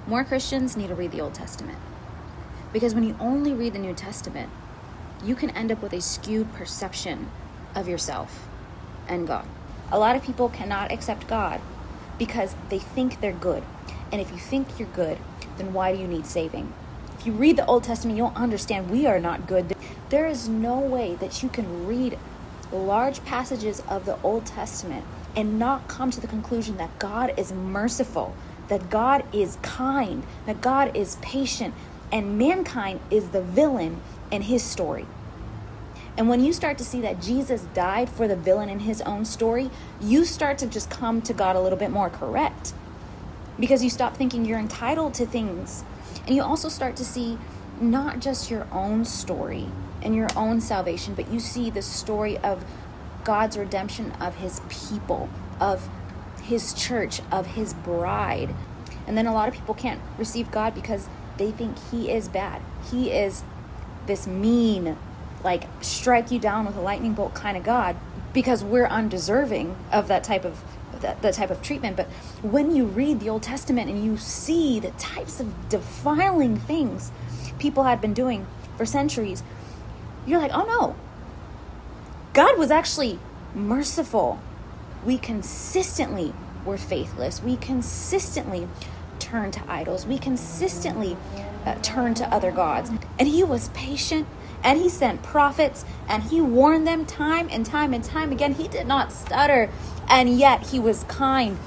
More Christians need to read the Old Testament. Because when you only read the New Testament, you can end up with a skewed perception of yourself and God. A lot of people cannot accept God because they think they're good. And if you think you're good, then why do you need saving? If you read the Old Testament, you'll understand we are not good. There is no way that you can read large passages of the Old Testament and not come to the conclusion that God is merciful, that God is kind, that God is patient, and mankind is the villain in his story. And when you start to see that Jesus died for the villain in his own story, you start to just come to God a little bit more correct. Because you stop thinking you're entitled to things. And you also start to see not just your own story and your own salvation, but you see the story of God's redemption of his people, of his church, of his bride. And then a lot of people can't receive God because they think he is bad. He is this mean, like strike you down with a lightning bolt kind of God, because we're undeserving of that type of treatment. But when you read the Old Testament and you see the types of defiling things people had been doing for centuries, you're like, oh no, God was actually merciful. We consistently were faithless. We consistently turned to idols. We consistently turned to other gods. And he was patient, and he sent prophets, and he warned them time and time and time again. He did not stutter, and yet he was kind.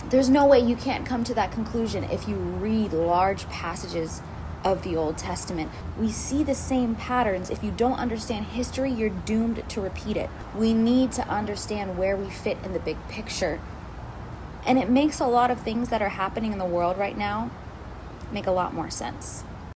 There's no way you can't come to that conclusion if you read large passages of the Old Testament. We see the same patterns. If you don't understand history, you're doomed to repeat it. We need to understand where we fit in the big picture. And it makes a lot of things that are happening in the world right now make a lot more sense.